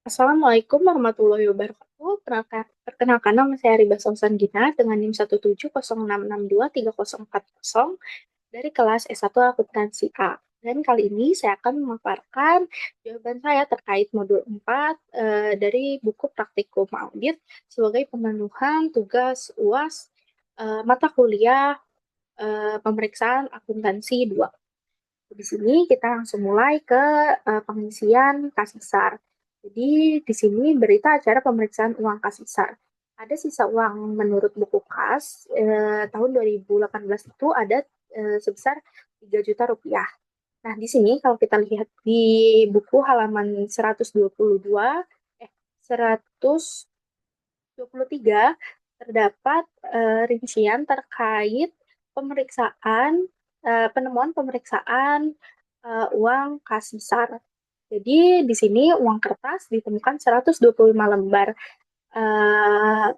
Assalamualaikum warahmatullahi wabarakatuh. Perkenalkan nama saya Riba Sausan Gina dengan NIM 17066230440 dari kelas S1 Akuntansi A. Dan kali ini saya akan memaparkan jawaban saya terkait modul 4 dari buku praktikum audit sebagai pemenuhan tugas UAS mata kuliah pemeriksaan akuntansi 2. Di sini kita langsung mulai ke pengisian kas besar. Jadi di sini berita acara pemeriksaan uang kas besar. Ada sisa uang menurut buku kas tahun 2018 itu ada sebesar 3 juta rupiah. Nah, di sini kalau kita lihat di buku halaman 122, 123 terdapat rincian terkait pemeriksaan penemuan pemeriksaan uang kas besar. Jadi di sini uang kertas ditemukan 125 lembar eh,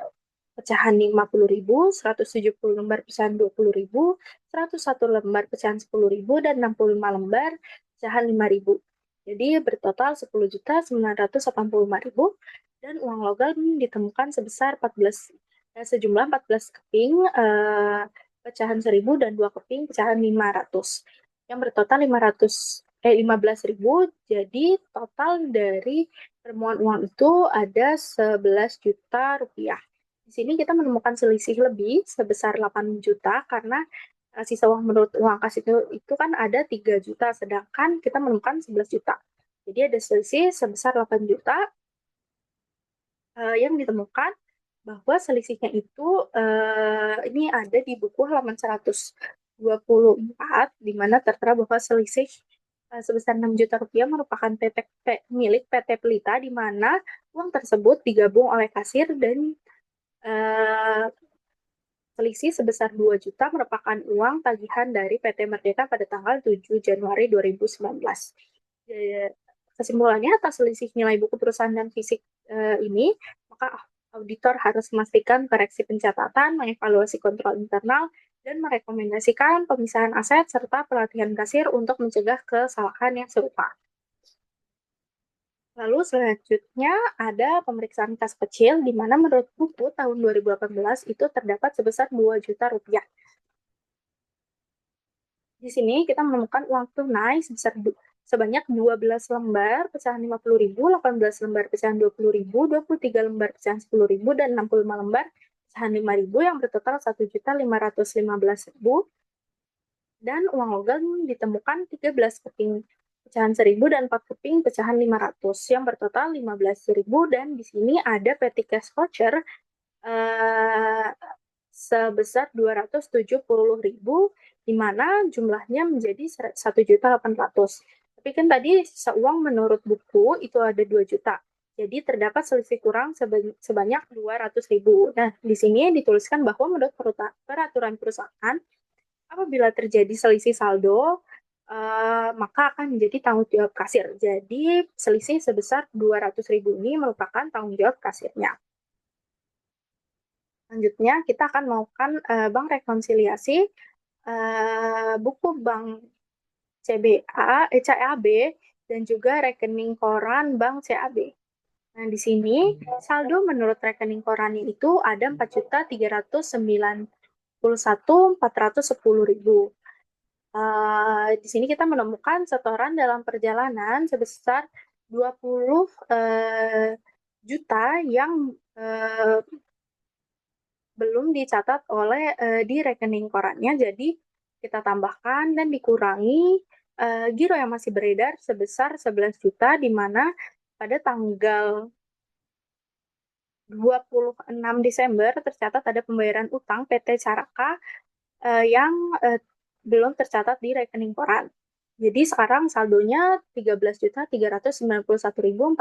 pecahan 50.000, 170 lembar pecahan 20.000, 101 lembar pecahan 10.000, dan 65 lembar pecahan 5.000. Jadi bertotal 10.985.000 dan uang logam ditemukan sebesar sejumlah 14 keping pecahan 1.000 dan 2 keping pecahan 500 yang bertotal 15.000. Jadi total dari temuan uang itu ada 11 juta rupiah. Di sini kita menemukan selisih lebih sebesar 8 juta karena sisa uang menurut uang kas itu kan ada 3 juta, sedangkan kita menemukan 11 juta. Jadi ada selisih sebesar 8 juta yang ditemukan bahwa selisihnya itu ini ada di buku halaman 124, di mana tertera bahwa selisih sebesar 6 juta rupiah merupakan milik PT Pelita, di mana uang tersebut digabung oleh kasir dan eh, selisih sebesar 2 juta merupakan uang tagihan dari PT Merdeka pada tanggal 7 Januari 2019. Kesimpulannya, atas selisih nilai buku perusahaan dan fisik ini, maka auditor harus memastikan koreksi pencatatan, mengevaluasi kontrol internal, dan merekomendasikan pemisahan aset serta pelatihan kasir untuk mencegah kesalahan yang serupa. Lalu selanjutnya ada pemeriksaan kas kecil, di mana menurut buku tahun 2018 itu terdapat sebesar 2 juta rupiah. Di sini kita menemukan uang tunai sebanyak 12 lembar pecahan 50.000, 18 lembar pecahan 20.000, 23 lembar pecahan 10.000, dan 65 lembar pecahan 5.000 yang bertotal 1.515.000. Dan uang logam ditemukan 13 keping pecahan 1.000 dan 4 keping pecahan 500 yang bertotal 15.000. Dan di sini ada petty cash voucher sebesar 270.000, di mana jumlahnya menjadi 1.800.000. Tapi kan tadi sisa uang menurut buku itu ada 2 juta. Jadi terdapat selisih kurang sebanyak 200.000. Nah, di sini dituliskan bahwa menurut peraturan perusahaan, apabila terjadi selisih saldo, maka akan menjadi tanggung jawab kasir. Jadi selisih sebesar 200.000 ini merupakan tanggung jawab kasirnya. Selanjutnya, kita akan melakukan bank rekonsiliasi buku bank CAB, dan juga rekening koran bank CAB. Nah, di sini saldo menurut rekening korannya itu ada 4.391.410.000. Di sini kita menemukan setoran dalam perjalanan sebesar 20 juta yang belum dicatat oleh di rekening korannya. Jadi kita tambahkan dan dikurangi giro yang masih beredar sebesar 11 juta, di mana pada tanggal 26 Desember tercatat ada pembayaran utang PT Caraka yang belum tercatat di rekening koran. Jadi sekarang saldonya 13.391.410.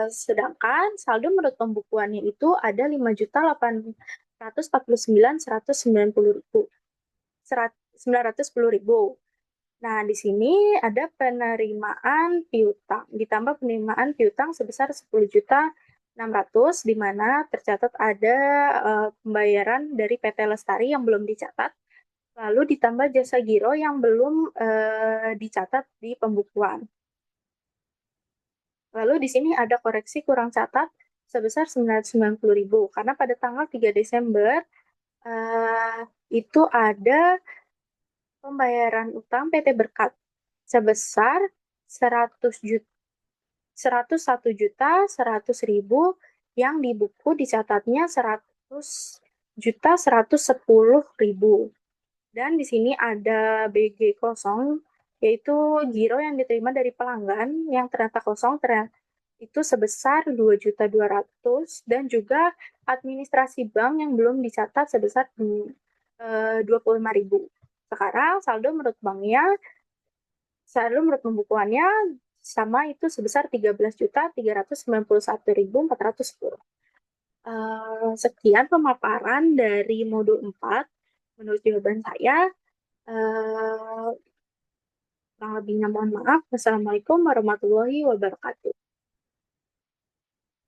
Sedangkan saldo menurut pembukuannya itu ada 5.849.910.000. Nah, di sini ada penerimaan piutang, ditambah penerimaan piutang sebesar 10.600.000, di mana tercatat ada pembayaran dari PT Lestari yang belum dicatat, lalu ditambah jasa giro yang belum dicatat di pembukuan. Lalu di sini ada koreksi kurang catat sebesar 990.000 karena pada tanggal 3 Desember eh, itu ada pembayaran utang PT Berkat sebesar 100 juta 101.100.000 yang di buku dicatatnya 100.110.000. Dan di sini ada BG kosong, yaitu giro yang diterima dari pelanggan yang ternyata kosong, ternyata itu sebesar 2.200.000 dan juga administrasi bank yang belum dicatat sebesar 25.000. Sekarang saldo menurut pembukuannya sama itu sebesar 13.391.410. Sekian pemaparan dari modul 4 menurut jawaban saya. Kurang lebihnya mohon maaf. Wassalamualaikum warahmatullahi wabarakatuh.